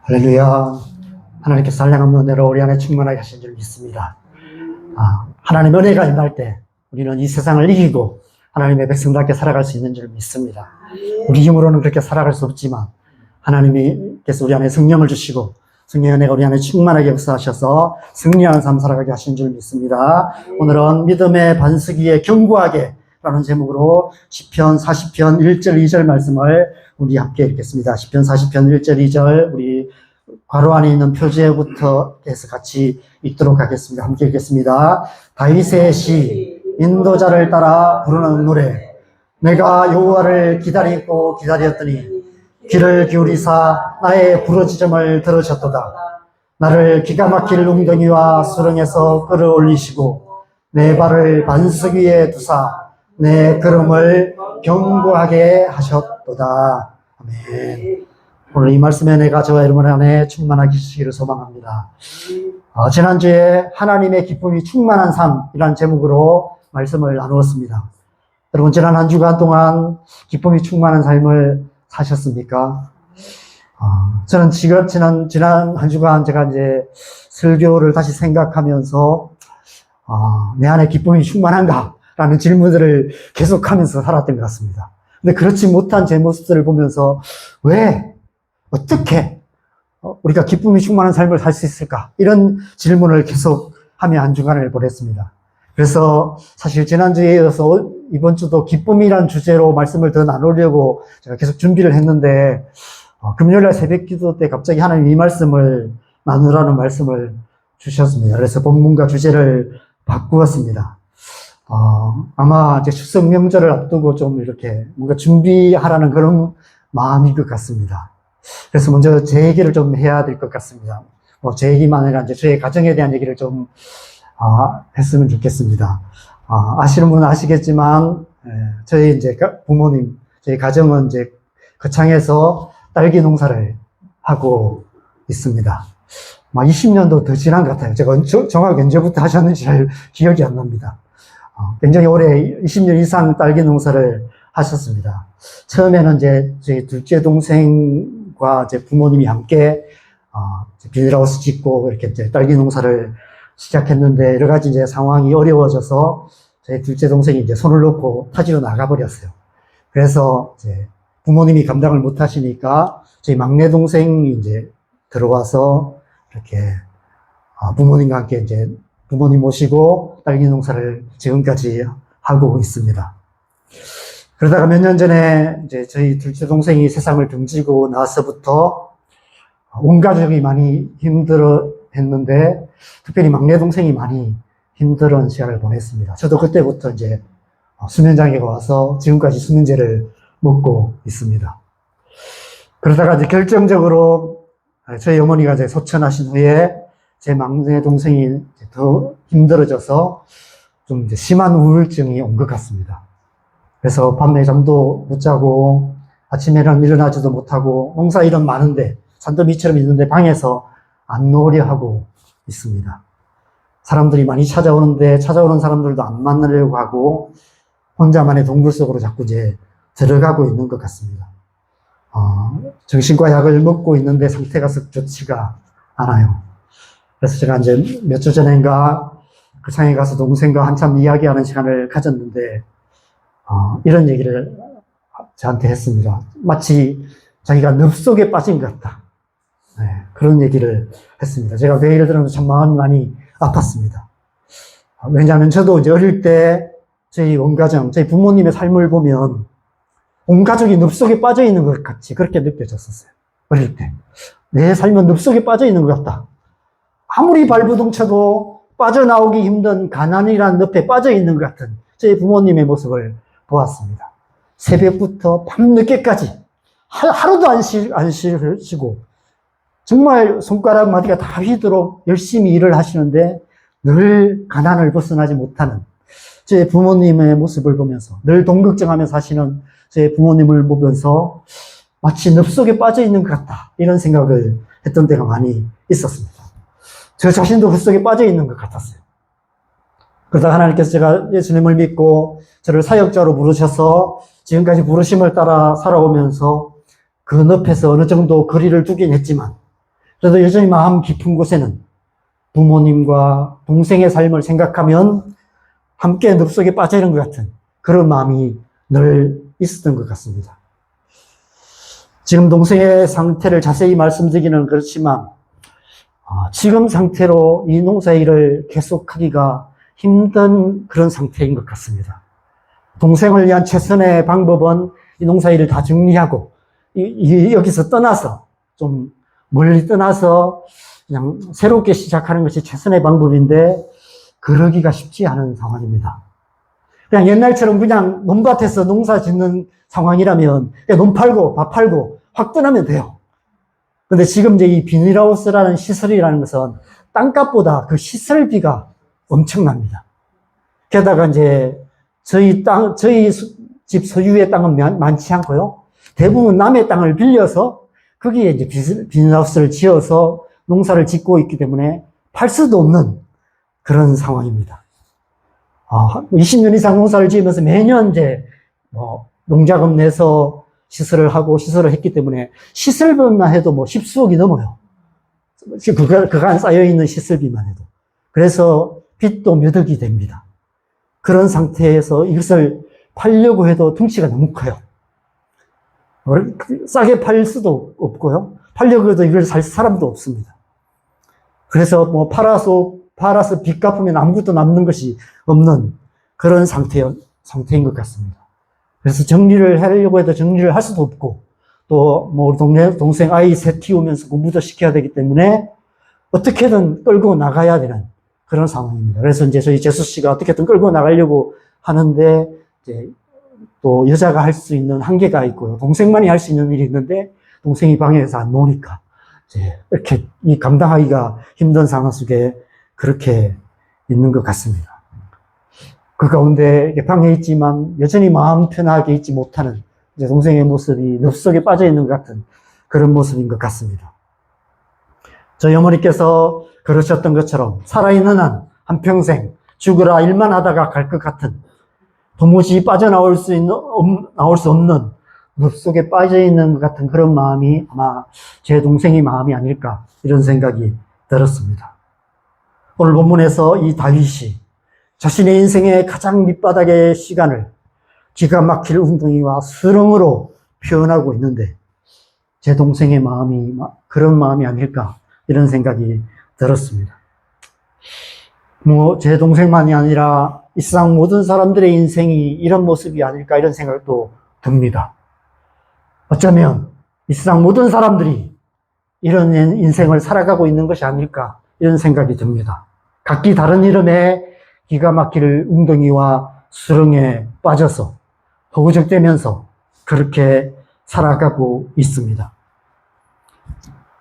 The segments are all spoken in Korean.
할렐루야. 하나님께서 선량한 은혜로 우리 안에 충만하게 하신 줄 믿습니다. 하나님의 은혜가 임할 때 우리는 이 세상을 이기고 하나님의 백성답게 살아갈 수 있는 줄 믿습니다. 우리 힘으로는 그렇게 살아갈 수 없지만 하나님께서 우리 안에 성령을 주시고 성령의 은혜가 우리 안에 충만하게 역사하셔서 승리하는 삶 살아가게 하신 줄 믿습니다. 오늘은 믿음의 반석위에 견고하게 라는 제목으로 시편 40편 1절 2절 말씀을 우리 함께 읽겠습니다. 시편 40편 1절 2절 우리 괄호 안에 있는 표제부터 해서 같이 읽도록 하겠습니다. 함께 읽겠습니다. 다윗의 시 인도자를 따라 부르는 노래. 내가 여호와를 기다리고 기다렸더니 귀를 기울이사 나의 부르짖음을 들으셨도다. 나를 기가 막힐 웅덩이와 수렁에서 끌어올리시고 내 발을 반석 위에 두사 내 걸음을 견고하게 하셨도다. 아멘. 오늘 이 말씀에 내가 저와 여러분 안에 충만하시기를 소망합니다. 지난주에 하나님의 기쁨이 충만한 삶이라는 제목으로 말씀을 나누었습니다. 여러분 지난 한 주간 동안 기쁨이 충만한 삶을 사셨습니까? 저는 지금 지난 한 주간 제가 이제 설교를 다시 생각하면서 내 안에 기쁨이 충만한가? 라는 질문들을 계속하면서 살았던 것 같습니다. 근데 그렇지 못한 제 모습들을 보면서 왜, 어떻게 우리가 기쁨이 충만한 삶을 살 수 있을까? 이런 질문을 계속하며 한 주간을 보냈습니다. 그래서 사실 지난주에 이어서 이번 주도 기쁨이란 주제로 말씀을 더 나누려고 제가 계속 준비를 했는데 금요일날 새벽 기도 때 갑자기 하나님 이 말씀을 나누라는 말씀을 주셨습니다. 그래서 본문과 주제를 바꾸었습니다. 아마 이제 추석 명절을 앞두고 좀 이렇게 뭔가 준비하라는 그런 마음인 것 같습니다. 그래서 먼저 제 얘기를 좀 해야 될 것 같습니다. 제 얘기만 아니라 이제 저의 가정에 대한 얘기를 좀, 했으면 좋겠습니다. 아시는 분은 아시겠지만, 저희 이제 부모님, 저희 가정은 이제 거창에서 딸기 농사를 하고 있습니다. 20년도 더 지난 것 같아요. 제가 정확히 언제부터 하셨는지 잘 기억이 안 납니다. 굉장히 오래 20년 이상 딸기 농사를 하셨습니다. 처음에는 이제 저희 둘째 동생과 이제 부모님이 함께 비닐하우스 짓고 이렇게 이제 딸기 농사를 시작했는데 여러 가지 이제 상황이 어려워져서 저희 둘째 동생이 이제 손을 놓고 타지로 나가버렸어요. 그래서 이제 부모님이 감당을 못 하시니까 저희 막내 동생이 이제 들어와서 이렇게 부모님과 함께 이제 부모님 모시고 딸기 농사를 지금까지 하고 있습니다. 그러다가 몇 년 전에 이제 저희 둘째 동생이 세상을 등지고 나서부터 온 가족이 많이 힘들어 했는데 특별히 막내 동생이 많이 힘들은 시간을 보냈습니다. 저도 그때부터 이제 수면장애가 와서 지금까지 수면제를 먹고 있습니다. 그러다가 이제 결정적으로 저희 어머니가 이제 소천하신 후에 제 막내 동생이 더 힘들어져서 좀 이제 심한 우울증이 온 것 같습니다. 그래서 밤에 잠도 못 자고 아침에는 일어나지도 못하고 농사 일은 많은데 산더미처럼 있는데 방에서 안 놓으려 하고 있습니다. 사람들이 많이 찾아오는데 찾아오는 사람들도 안 만나려고 하고 혼자만의 동굴 속으로 자꾸 이제 들어가고 있는 것 같습니다. 정신과 약을 먹고 있는데 상태가 썩 좋지가 않아요. 그래서 제가 이제 몇 주 전인가 그 상에 가서 동생과 한참 이야기하는 시간을 가졌는데, 이런 얘기를 저한테 했습니다. 마치 자기가 늪속에 빠진 것 같다. 네, 그런 얘기를 했습니다. 제가 그 얘기를 들으면서 참 마음이 많이 아팠습니다. 왜냐하면 저도 이제 어릴 때 저희 원가정, 저희 부모님의 삶을 보면 온 가족이 늪속에 빠져 있는 것 같이 그렇게 느껴졌었어요. 어릴 때. 내 삶은 늪속에 빠져 있는 것 같다. 아무리 발부둥 쳐도 빠져나오기 힘든 가난이라는 늪에 빠져 있는 것 같은 저희 부모님의 모습을 보았습니다. 새벽부터 밤늦게까지 하루도 안 쉬시고 정말 손가락 마디가 다 휘도록 열심히 일을 하시는데 늘 가난을 벗어나지 못하는 제 부모님의 모습을 보면서 늘 동걱정하면서 사시는 제 부모님을 보면서 마치 늪속에 빠져 있는 것 같다. 이런 생각을 했던 때가 많이 있었습니다. 저 자신도 그 속에 빠져 있는 것 같았어요. 그러다 하나님께서 제가 예수님을 믿고 저를 사역자로 부르셔서 지금까지 부르심을 따라 살아오면서 그 늪에서 어느 정도 거리를 두긴 했지만 그래도 여전히 마음 깊은 곳에는 부모님과 동생의 삶을 생각하면 함께 늪속에 빠져 있는 것 같은 그런 마음이 늘 있었던 것 같습니다. 지금 동생의 상태를 자세히 말씀드리기는 그렇지만 지금 상태로 이 농사일을 계속하기가 힘든 그런 상태인 것 같습니다. 동생을 위한 최선의 방법은 이 농사일을 다 정리하고 여기서 떠나서 좀 멀리 떠나서 그냥 새롭게 시작하는 것이 최선의 방법인데 그러기가 쉽지 않은 상황입니다. 그냥 옛날처럼 그냥 논밭에서 농사 짓는 상황이라면 그냥 논 팔고 밥 팔고 확 떠나면 돼요. 근데 지금 이제 이 비닐하우스라는 시설이라는 것은 땅값보다 그 시설비가 엄청납니다. 게다가 이제 저희 집 소유의 땅은 많지 않고요. 대부분 남의 땅을 빌려서 거기에 이제 비닐하우스를 지어서 농사를 짓고 있기 때문에 팔 수도 없는 그런 상황입니다. 20년 이상 농사를 지으면서 매년 이제 농자금 내서 시설을 하고 시설을 했기 때문에 시설비만 해도 10수억이 넘어요. 그간 쌓여있는 시설비만 해도. 그래서 빚도 몇 억이 됩니다. 그런 상태에서 이것을 팔려고 해도 덩치가 너무 커요. 싸게 팔 수도 없고요. 팔려고 해도 이걸 살 사람도 없습니다. 그래서 팔아서 빚 갚으면 아무것도 남는 것이 없는 그런 상태인 것 같습니다. 그래서 정리를 하려고 해도 정리를 할 수도 없고, 또 우리 동생 아이 셋 키우면서 공부도 시켜야 되기 때문에 어떻게든 끌고 나가야 되는 그런 상황입니다. 그래서 이제 저희 재수 씨가 어떻게든 끌고 나가려고 하는데, 이제 또 여자가 할 수 있는 한계가 있고요. 동생만이 할 수 있는 일이 있는데, 동생이 방에서 안 노니까, 이제 이렇게 감당하기가 힘든 상황 속에 그렇게 있는 것 같습니다. 그 가운데 방에 있지만 여전히 마음 편하게 있지 못하는 이제 동생의 모습이 늪속에 빠져 있는 것 같은 그런 모습인 것 같습니다. 저희 어머니께서 그러셨던 것처럼 살아있는 한 한평생 죽으라 일만 하다가 갈 것 같은 도무지 빠져나올 수 없는 늪속에 빠져 있는 것 같은 그런 마음이 아마 제 동생의 마음이 아닐까 이런 생각이 들었습니다. 오늘 본문에서 이 다윗이 자신의 인생의 가장 밑바닥의 시간을 기가 막힐 웅덩이와 수렁으로 표현하고 있는데 제 동생의 마음이 그런 마음이 아닐까 이런 생각이 들었습니다. 제 동생만이 아니라 이 세상 모든 사람들의 인생이 이런 모습이 아닐까 이런 생각도 듭니다. 어쩌면 이 세상 모든 사람들이 이런 인생을 살아가고 있는 것이 아닐까 이런 생각이 듭니다. 각기 다른 이름의 기가 막힐 웅덩이와 수렁에 빠져서 허우적대면서 그렇게 살아가고 있습니다.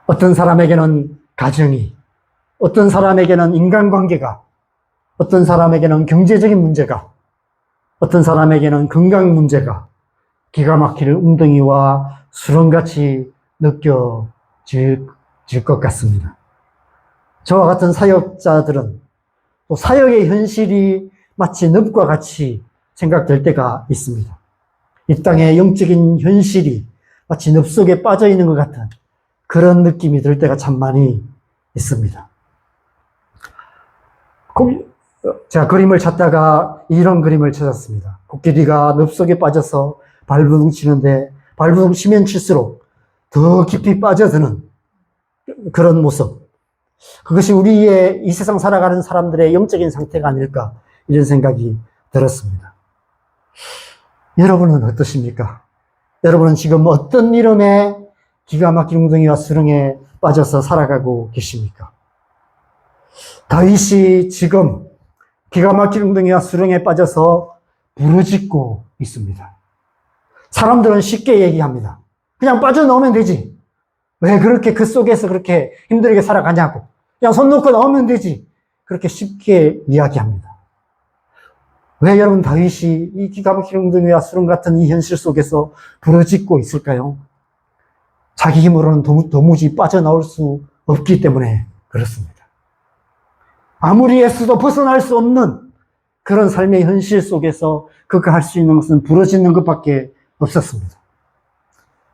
어떤 사람에게는 가정이, 어떤 사람에게는 인간관계가, 어떤 사람에게는 경제적인 문제가, 어떤 사람에게는 건강 문제가 기가 막힐 웅덩이와 수렁같이 느껴질 것 같습니다. 저와 같은 사역자들은 또 사역의 현실이 마치 늪과 같이 생각될 때가 있습니다. 이 땅의 영적인 현실이 마치 늪 속에 빠져 있는 것 같은 그런 느낌이 들 때가 참 많이 있습니다. 제가 그림을 찾다가 이런 그림을 찾았습니다. 코끼리가 늪 속에 빠져서 발버둥 치는데 발버둥 치면 칠수록 더 깊이 빠져드는 그런 모습. 그것이 우리의 이 세상 살아가는 사람들의 영적인 상태가 아닐까 이런 생각이 들었습니다. 여러분은 어떠십니까? 여러분은 지금 어떤 이름의 기가 막힌 웅덩이와 수렁에 빠져서 살아가고 계십니까? 다윗이 지금 기가 막힌 웅덩이와 수렁에 빠져서 부르짖고 있습니다. 사람들은 쉽게 얘기합니다. 그냥 빠져나오면 되지. 왜 그렇게 그 속에서 그렇게 힘들게 살아가냐고. 그냥 손 놓고 나오면 되지. 그렇게 쉽게 이야기합니다. 왜 여러분 다윗이 이 기가 막힌 웅덩이와 수렁 같은 이 현실 속에서 부르짖고 있을까요? 자기 힘으로는 도무지 빠져나올 수 없기 때문에 그렇습니다. 아무리 애써도 벗어날 수 없는 그런 삶의 현실 속에서 그가 할 수 있는 것은 부르짖는 것밖에 없었습니다.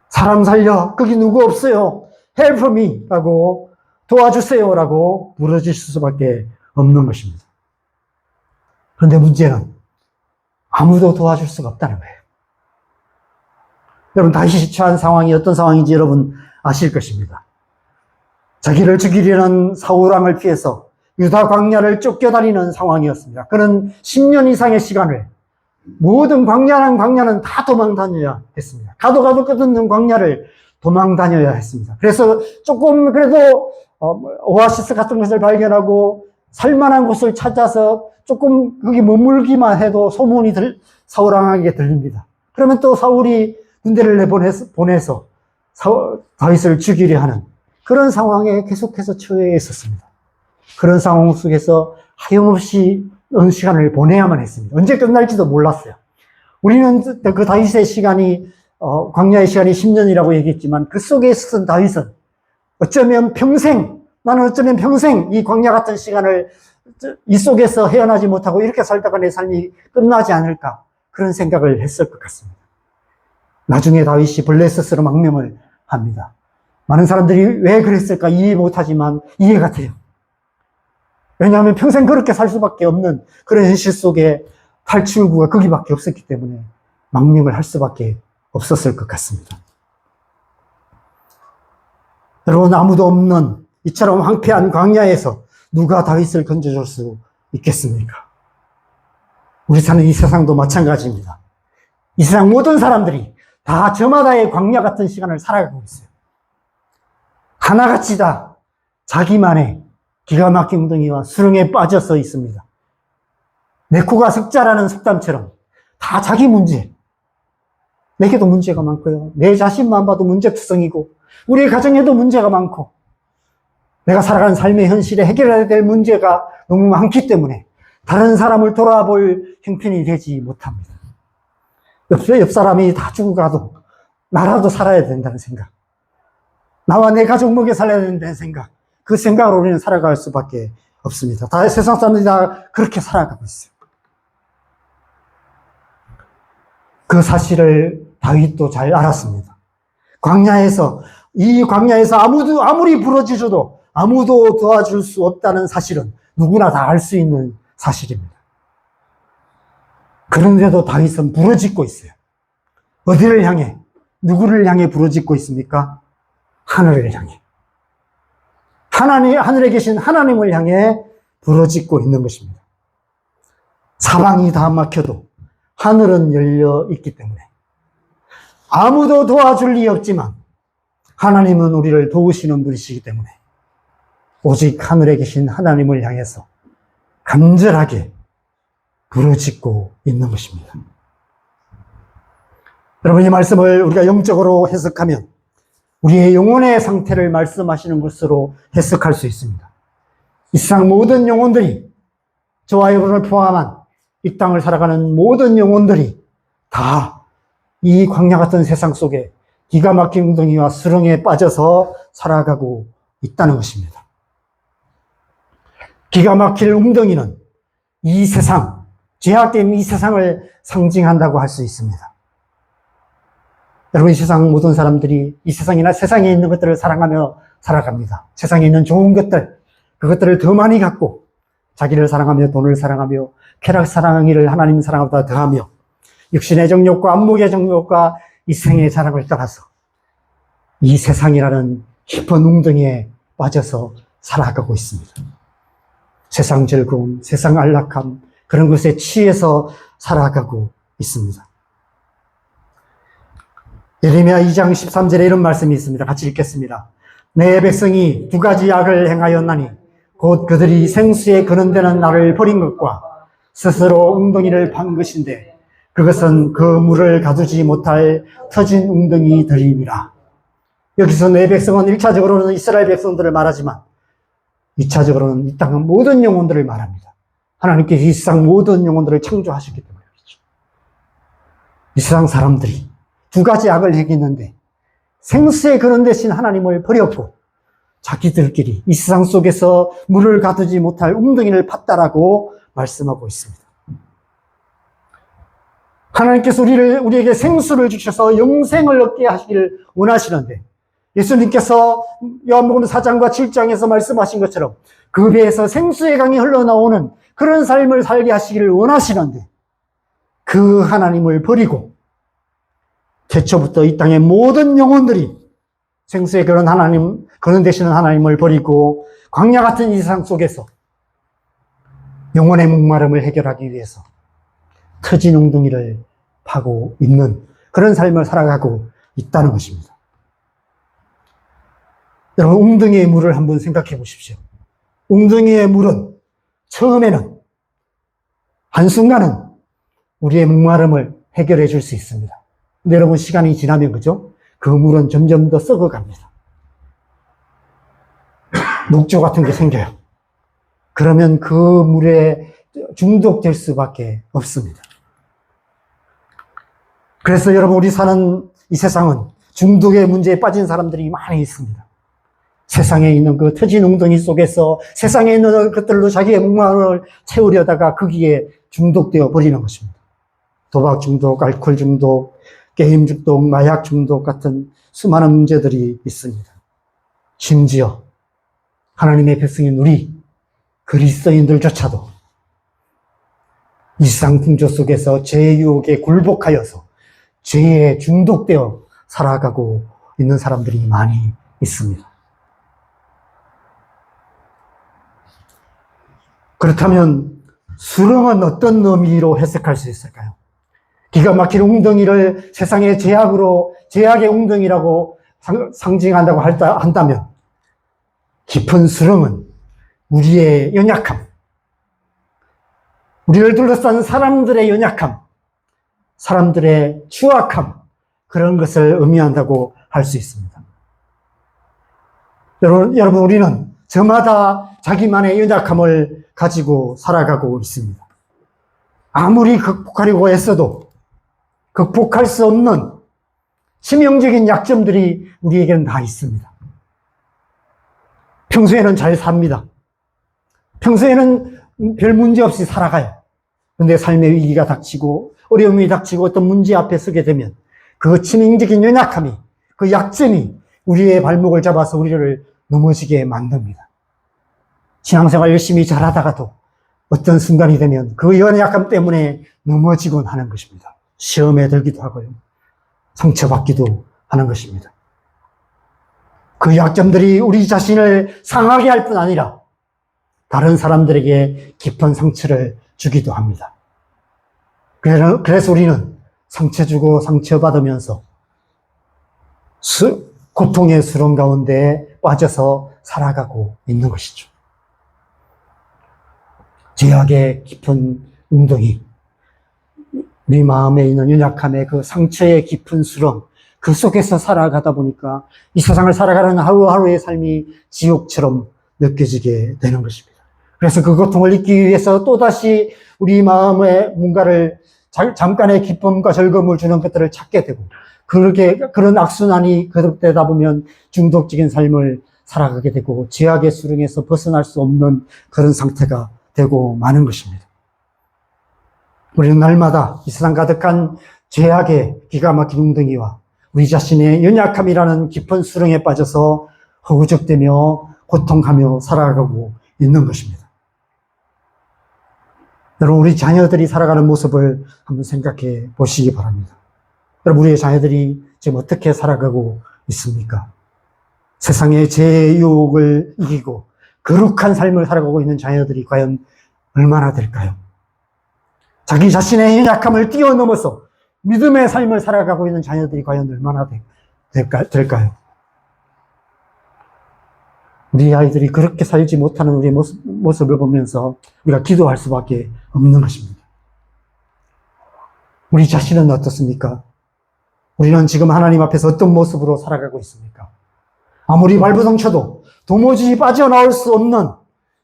사람 살려, 거기 누구 없어요. Help me! 라고 도와주세요라고 부르짖을 수밖에 없는 것입니다. 그런데 문제는 아무도 도와줄 수가 없다는 거예요. 여러분, 다윗이 처한 상황이 어떤 상황인지 여러분 아실 것입니다. 자기를 죽이려는 사울왕을 피해서 유다 광야를 쫓겨다니는 상황이었습니다. 그는 10년 이상의 시간을 모든 광야는 다 도망 다녀야 했습니다. 가도 끝없는 광야를 도망 다녀야 했습니다. 그래서 조금 그래도 오아시스 같은 것을 발견하고 살만한 곳을 찾아서 조금 거기 머물기만 해도 소문이 사울왕에게 들립니다. 그러면 또 사울이 군대를 보내서 다윗을 죽이려 하는 그런 상황에 계속해서 처해 있었습니다. 그런 상황 속에서 하염없이 어느 시간을 보내야만 했습니다. 언제 끝날지도 몰랐어요. 우리는 그 다윗의 시간이 광야의 시간이 10년이라고 얘기했지만 그 속에 있었던 다윗은 나는 어쩌면 평생 이 광야 같은 시간을 이 속에서 헤어나지 못하고 이렇게 살다가 내 삶이 끝나지 않을까 그런 생각을 했을 것 같습니다. 나중에 다윗이 블레셋으로 망명을 합니다. 많은 사람들이 왜 그랬을까 이해 못하지만 이해가 돼요. 왜냐하면 평생 그렇게 살 수밖에 없는 그런 현실 속에 탈출구가 거기밖에 없었기 때문에 망명을 할 수밖에 없었을 것 같습니다. 여러분, 아무도 없는 이처럼 황폐한 광야에서 누가 다윗을 건져줄 수 있겠습니까? 우리 사는 이 세상도 마찬가지입니다. 이 세상 모든 사람들이 다 저마다의 광야 같은 시간을 살아가고 있어요. 하나같이 다 자기만의 기가 막힌 웅덩이와 수렁에 빠져서 있습니다. 내 코가 석자라는 속담처럼 다 자기 문제. 내게도 문제가 많고요. 내 자신만 봐도 문제투성이고 우리 가정에도 문제가 많고 내가 살아가는 삶의 현실에 해결해야 될 문제가 너무 많기 때문에 다른 사람을 돌아볼 형편이 되지 못합니다. 옆 사람이 다 죽고 가도 나라도 살아야 된다는 생각. 나와 내 가족 먹여 살아야 된다는 생각. 그 생각으로 우리는 살아갈 수밖에 없습니다. 다 세상 사람들이 다 그렇게 살아가고 있어요. 그 사실을 다윗도 잘 알았습니다. 이 광야에서 아무리 부러지셔도 아무도 도와줄 수 없다는 사실은 누구나 다 알 수 있는 사실입니다. 그런데도 다윗은 부르짖고 있어요. 어디를 향해? 누구를 향해 부르짖고 있습니까? 하늘을 향해. 하늘에 계신 하나님을 향해 부르짖고 있는 것입니다. 사방이 다 막혀도 하늘은 열려 있기 때문에 아무도 도와줄 리 없지만 하나님은 우리를 도우시는 분이시기 때문에 오직 하늘에 계신 하나님을 향해서 간절하게 부르짖고 있는 것입니다. 여러분, 이 말씀을 우리가 영적으로 해석하면 우리의 영혼의 상태를 말씀하시는 것으로 해석할 수 있습니다. 이 세상 모든 영혼들이, 저와 여러분을 포함한 이 땅을 살아가는 모든 영혼들이 다 이 광야 같은 세상 속에 기가 막힌 웅덩이와 수렁에 빠져서 살아가고 있다는 것입니다. 기가 막힐 웅덩이는 이 세상, 죄악된 이 세상을 상징한다고 할 수 있습니다. 여러분, 이 세상 모든 사람들이 이 세상이나 세상에 있는 것들을 사랑하며 살아갑니다. 세상에 있는 좋은 것들, 그것들을 더 많이 갖고 자기를 사랑하며 돈을 사랑하며 쾌락 사랑하기를 하나님 사랑보다 더하며 육신의 정욕과 안목의 정욕과 이 생의 자랑을 따라서 이 세상이라는 깊은 웅덩이에 빠져서 살아가고 있습니다. 세상 즐거움, 세상 안락함, 그런 것에 취해서 살아가고 있습니다. 예레미야 2장 13절에 이런 말씀이 있습니다. 같이 읽겠습니다. 내 백성이 두 가지 악을 행하였나니 곧 그들이 생수에 거는 데는 나를 버린 것과 스스로 웅덩이를 판 것인데 그것은 그 물을 가두지 못할 터진 웅덩이들이니라. 여기서 내 백성은 1차적으로는 이스라엘 백성들을 말하지만 2차적으로는 이 땅의 모든 영혼들을 말합니다. 하나님께서 이 세상 모든 영혼들을 창조하셨기 때문에 그렇죠. 이 세상 사람들이 두 가지 악을 행했는데 생수에 거는 대신 하나님을 버렸고 자기들끼리 이 세상 속에서 물을 가두지 못할 웅덩이를 팠다라고 말씀하고 있습니다. 하나님께서 우리에게 생수를 주셔서 영생을 얻게 하시기를 원하시는데 예수님께서 요한복음 4장과 7장에서 말씀하신 것처럼 그 배에서 생수의 강이 흘러나오는 그런 삶을 살게 하시기를 원하시는데 그 하나님을 버리고 태초부터 이 땅의 모든 영혼들이 생수의 그런 하나님, 그런 되시는 하나님을 버리고 광야 같은 이 세상 속에서 영혼의 목마름을 해결하기 위해서 터진 웅덩이를 파고 있는 그런 삶을 살아가고 있다는 것입니다. 여러분, 웅덩이의 물을 한번 생각해 보십시오. 웅덩이의 물은 처음에는 한순간은 우리의 목마름을 해결해 줄 수 있습니다. 근데 여러분, 시간이 지나면 그죠? 그 물은 점점 더 썩어갑니다. 녹조 같은 게 생겨요. 그러면 그 물에 중독될 수밖에 없습니다. 그래서 여러분, 우리 사는 이 세상은 중독의 문제에 빠진 사람들이 많이 있습니다. 세상에 있는 그 터진 웅덩이 속에서 세상에 있는 것들로 자기의 목마름을 채우려다가 거기에 중독되어 버리는 것입니다. 도박 중독, 알코올 중독, 게임 중독, 마약 중독 같은 수많은 문제들이 있습니다. 심지어 하나님의 백성인 우리 그리스도인들조차도 일상 풍조 속에서 죄의 유혹에 굴복하여서 죄에 중독되어 살아가고 있는 사람들이 많이 있습니다. 그렇다면 수렁은 어떤 의미로 해석할 수 있을까요? 기가 막힌 웅덩이를 세상의 제약의 웅덩이라고 상징한다고 한다면 깊은 수렁은 우리의 연약함, 우리를 둘러싼 사람들의 연약함, 사람들의 추악함, 그런 것을 의미한다고 할 수 있습니다. 여러분, 우리는 저마다 자기만의 연약함을 가지고 살아가고 있습니다. 아무리 극복하려고 애써도 극복할 수 없는 치명적인 약점들이 우리에게는 다 있습니다. 평소에는 잘 삽니다. 평소에는 별 문제 없이 살아가요. 그런데 삶의 위기가 닥치고 어려움이 닥치고 어떤 문제 앞에 서게 되면 그 치명적인 연약함이, 그 약점이 우리의 발목을 잡아서 우리를 넘어지게 만듭니다. 신앙생활 열심히 잘하다가도 어떤 순간이 되면 그 연약함 때문에 넘어지곤 하는 것입니다. 시험에 들기도 하고요. 상처받기도 하는 것입니다. 그 약점들이 우리 자신을 상하게 할 뿐 아니라 다른 사람들에게 깊은 상처를 주기도 합니다. 그래서 우리는 상처 주고 상처받으면서 고통의 수렁 가운데 빠져서 살아가고 있는 것이죠. 죄악의 깊은 웅덩이, 우리 마음에 있는 연약함의 그 상처의 깊은 수렁, 그 속에서 살아가다 보니까 이 세상을 살아가는 하루하루의 삶이 지옥처럼 느껴지게 되는 것입니다. 그래서 그 고통을 잊기 위해서 또다시 우리 마음에 뭔가를 잠깐의 기쁨과 즐거움을 주는 것들을 찾게 되고, 그런 악순환이 거듭되다 보면 중독적인 삶을 살아가게 되고 죄악의 수렁에서 벗어날 수 없는 그런 상태가 되고 마는 것입니다. 우리는 날마다 이 세상 가득한 죄악의 기가 막힌 웅덩이와 우리 자신의 연약함이라는 깊은 수렁에 빠져서 허우적대며 고통하며 살아가고 있는 것입니다. 여러분, 우리 자녀들이 살아가는 모습을 한번 생각해 보시기 바랍니다. 여러분, 우리의 자녀들이 지금 어떻게 살아가고 있습니까? 세상의 죄의 유혹을 이기고 거룩한 삶을 살아가고 있는 자녀들이 과연 얼마나 될까요? 자기 자신의 연약함을 뛰어넘어서 믿음의 삶을 살아가고 있는 자녀들이 과연 얼마나 될까요? 우리 아이들이 그렇게 살지 못하는 우리의 모습을 보면서 우리가 기도할 수밖에 없는 것입니다. 우리 자신은 어떻습니까? 우리는 지금 하나님 앞에서 어떤 모습으로 살아가고 있습니까? 아무리 발버둥쳐도 도무지 빠져나올 수 없는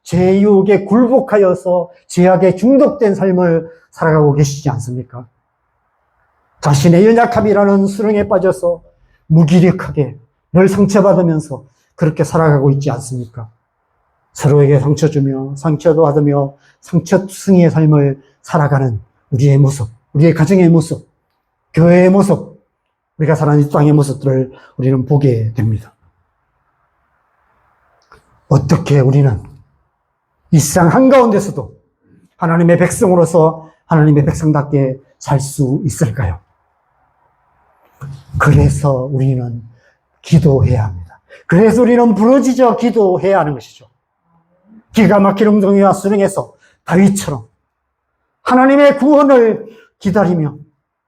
죄의 유혹에 굴복하여서 죄악에 중독된 삶을 살아가고 계시지 않습니까? 자신의 연약함이라는 수렁에 빠져서 무기력하게 늘 상처받으면서 그렇게 살아가고 있지 않습니까? 서로에게 상처 주며 상처도 받으며 상처투성이의 삶을 살아가는 우리의 모습, 우리의 가정의 모습, 교회의 모습, 우리가 살아가는 이 땅의 모습들을 우리는 보게 됩니다. 어떻게 우리는 이 세상 한가운데서도 하나님의 백성으로서 하나님의 백성답게 살 수 있을까요? 그래서 우리는 기도해야 합니다. 그래서 우리는 부르짖어 기도해야 하는 것이죠. 기가 막힌 웅덩이와 수렁에서 다윗처럼 하나님의 구원을 기다리며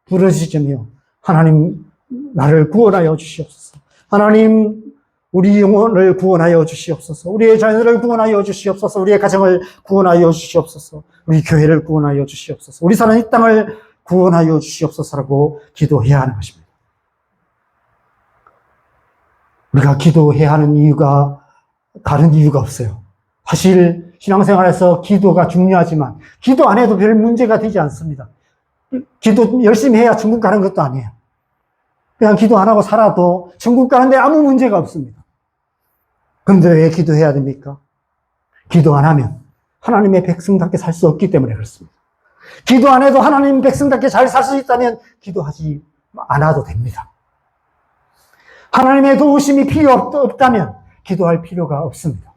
부르짖으며 하나님 나를 구원하여 주시옵소서. 하나님 우리 영혼을 구원하여 주시옵소서. 우리의 자녀를 구원하여 주시옵소서. 우리의 가정을 구원하여 주시옵소서. 우리 교회를 구원하여 주시옵소서. 우리 사는 이 땅을 구원하여 주시옵소서라고 기도해야 하는 것입니다. 우리가 기도해야 하는 이유가 다른 이유가 없어요. 사실 신앙생활에서 기도가 중요하지만 기도 안 해도 별 문제가 되지 않습니다. 기도 열심히 해야 천국 가는 것도 아니에요. 그냥 기도 안 하고 살아도 천국 가는데 아무 문제가 없습니다. 그런데 왜 기도해야 됩니까? 기도 안 하면 하나님의 백성답게 살 수 없기 때문에 그렇습니다. 기도 안 해도 하나님 백성답게 잘 살 수 있다면 기도하지 않아도 됩니다. 하나님의 도우심이 필요 없다면 기도할 필요가 없습니다.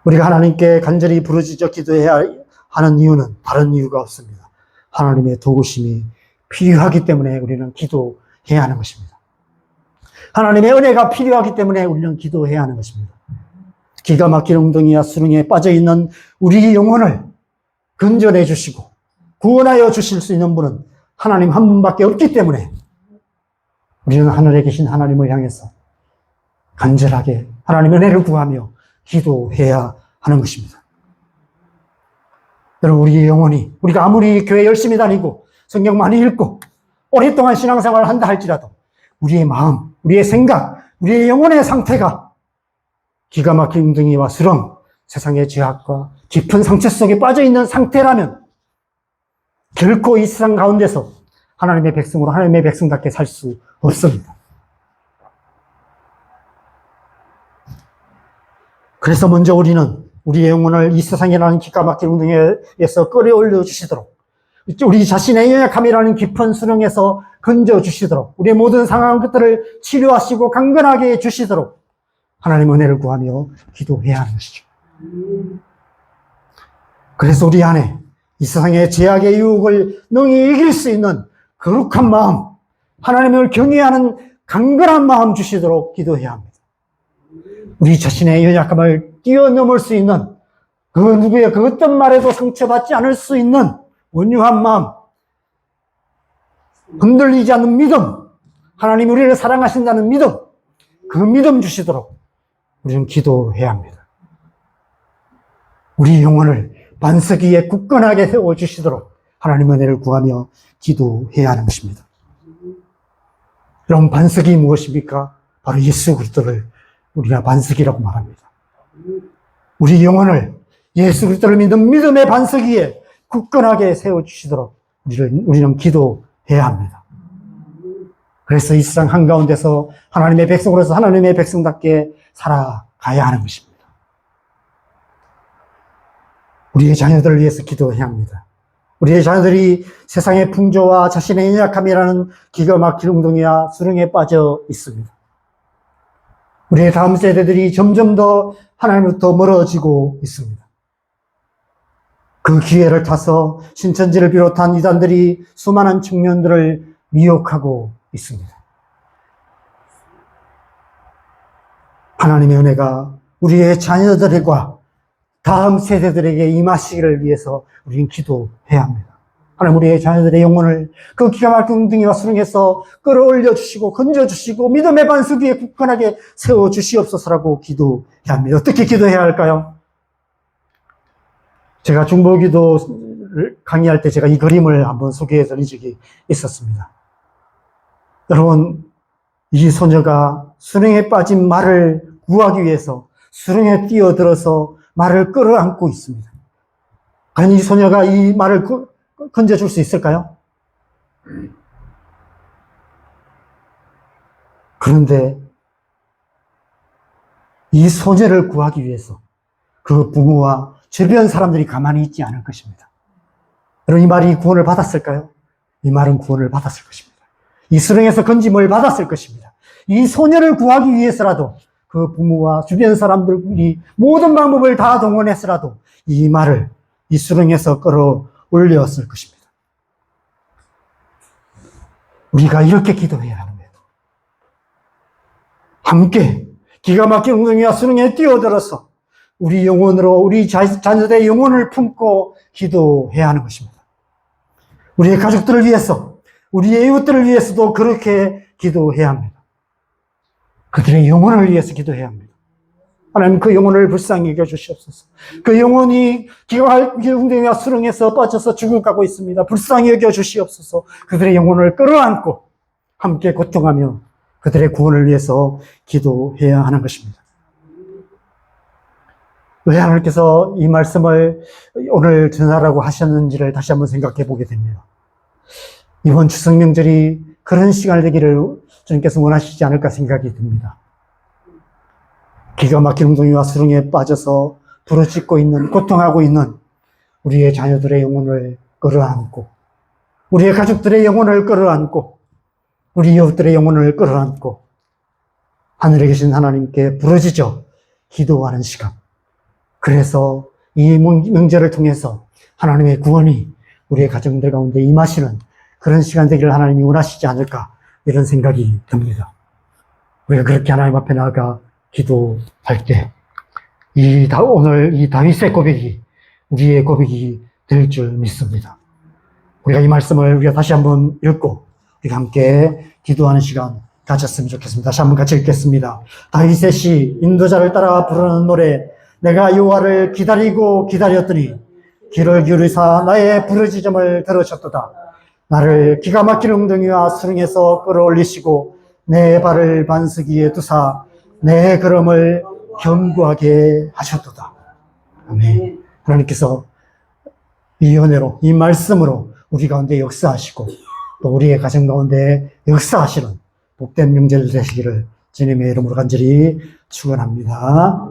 우리가 하나님께 간절히 부르짖어 기도해야 하는 이유는 다른 이유가 없습니다. 하나님의 도우심이 필요하기 때문에 우리는 기도해야 하는 것입니다. 하나님의 은혜가 필요하기 때문에 우리는 기도해야 하는 것입니다. 기가 막힌 웅덩이와 수렁에 빠져있는 우리 영혼을 건져내 주시고 구원하여 주실 수 있는 분은 하나님 한 분밖에 없기 때문에 우리는 하늘에 계신 하나님을 향해서 간절하게 하나님의 은혜를 구하며 기도해야 하는 것입니다. 여러분, 우리의 영혼이, 우리가 아무리 교회 열심히 다니고 성경 많이 읽고 오랫동안 신앙생활을 한다 할지라도 우리의 마음, 우리의 생각, 우리의 영혼의 상태가 기가 막힌 웅덩이와 수렁, 세상의 죄악과 깊은 상처 속에 빠져있는 상태라면 결코 이 세상 가운데서 하나님의 백성으로 하나님의 백성답게 살 수 없습니다. 그래서 먼저 우리는 우리의 영혼을 이 세상이라는 기가 막힌 웅덩이에서 끌어올려 주시도록, 우리 자신의 연약함이라는 깊은 수렁에서 건져 주시도록, 우리의 모든 상황 것들을 치료하시고 강건하게 해주시도록 하나님의 은혜를 구하며 기도해야 하는 것이죠. 그래서 우리 안에 이 세상의 죄악의 유혹을 능히 이길 수 있는 거룩한 마음, 하나님을 경외하는 강건한 마음 주시도록 기도해야 합니다. 우리 자신의 연약함을 뛰어넘을 수 있는 그 누구의 그 어떤 말에도 상처받지 않을 수 있는 온유한 마음, 흔들리지 않는 믿음, 하나님 우리를 사랑하신다는 믿음, 그 믿음 주시도록 우리는 기도해야 합니다. 우리 영혼을 반석 위에 굳건하게 세워주시도록 하나님의 은혜를 구하며 기도해야 하는 것입니다. 여러분, 반석이 무엇입니까? 바로 예수 그리스도를 우리가 반석이라고 말합니다. 우리 영혼을 예수 그리스도를 믿는 믿음의 반석 위에 굳건하게 세워주시도록 우리는 기도해야 합니다. 그래서 이 세상 한가운데서 하나님의 백성으로서 하나님의 백성답게 살아가야 하는 것입니다. 우리의 자녀들을 위해서 기도해야 합니다. 우리의 자녀들이 세상의 풍조와 자신의 연약함이라는 기가 막힌 웅덩이와 수렁에 빠져 있습니다. 우리의 다음 세대들이 점점 더 하나님으로부터 멀어지고 있습니다. 그 기회를 타서 신천지를 비롯한 이단들이 수많은 청년들을 미혹하고 있습니다. 하나님의 은혜가 우리의 자녀들과 다음 세대들에게 임하시기를 위해서 우리는 기도해야 합니다. 하나님 우리의 자녀들의 영혼을 그 기가 막힌 웅덩이와 수렁에서 끌어올려 주시고 건져 주시고 믿음의 반석 위에 굳건하게 세워 주시옵소서라고 기도해야 합니다. 어떻게 기도해야 할까요? 제가 중보기도를 강의할 때 제가 이 그림을 한번 소개해 드린 적이 있었습니다. 여러분, 이 소녀가 수렁에 빠진 말을 구하기 위해서 수렁에 뛰어들어서 말을 끌어안고 있습니다. 과연 이 소녀가 이 말을 건져줄 수 있을까요? 그런데 이 소녀를 구하기 위해서 그 부모와 주변 사람들이 가만히 있지 않을 것입니다. 여러분, 이 말이 구원을 받았을까요? 이 말은 구원을 받았을 것입니다. 이 수렁에서 건짐을 받았을 것입니다. 이 소녀를 구하기 위해서라도 그 부모와 주변 사람들이 모든 방법을 다 동원해서라도 이 말을 이 수렁에서 끌어올렸을 것입니다. 우리가 이렇게 기도해야 하는 거예요. 함께 기가 막힌 웅덩이와 수렁에 뛰어들어서 우리 영혼으로 우리 자녀들의 영혼을 품고 기도해야 하는 것입니다. 우리의 가족들을 위해서, 우리의 이웃들을 위해서도 그렇게 기도해야 합니다. 그들의 영혼을 위해서 기도해야 합니다. 하나님 그 영혼을 불쌍히 여겨주시옵소서. 그 영혼이 기가 막힌 웅덩이와 수렁에서 빠져서 죽어가고 있습니다. 불쌍히 여겨주시옵소서. 그들의 영혼을 끌어안고 함께 고통하며 그들의 구원을 위해서 기도해야 하는 것입니다. 왜 하나님께서 이 말씀을 오늘 전하라고 하셨는지를 다시 한번 생각해 보게 됩니다. 이번 추석 명절이 그런 시간이 되기를 주님께서 원하시지 않을까 생각이 듭니다. 기가 막힌 웅덩이와 수렁에 빠져서 부르짖고 있는, 고통하고 있는 우리의 자녀들의 영혼을 끌어안고, 우리의 가족들의 영혼을 끌어안고, 우리 이웃들의 영혼을 끌어안고, 하늘에 계신 하나님께 부르짖어 기도하는 시간. 그래서 이 명절을 통해서 하나님의 구원이 우리의 가정들 가운데 임하시는 그런 시간 되기를 하나님이 원하시지 않을까, 이런 생각이 듭니다. 우리가 그렇게 하나님 앞에 나아가 기도할 때, 오늘 이 다윗의 고백이 우리의 고백이 될 줄 믿습니다. 우리가 이 말씀을 우리가 다시 한번 읽고, 우리가 함께 기도하는 시간 가졌으면 좋겠습니다. 다시 한번 같이 읽겠습니다. 다윗의 시, 인도자를 따라 부르는 노래. 내가 여호와를 기다리고 기다렸더니 귀를 기울이사 나의 부르짖음을 들으셨도다. 나를 기가 막힌 웅덩이와 수렁에서 끌어올리시고 내 발을 반석위에 두사 내 걸음을 견고하게 하셨도다. 아멘. 하나님께서 이 은혜로, 이 말씀으로 우리 가운데 역사하시고 또 우리의 가정 가운데 역사하시는 복된 명절 되시기를 주님의 이름으로 간절히 축원합니다.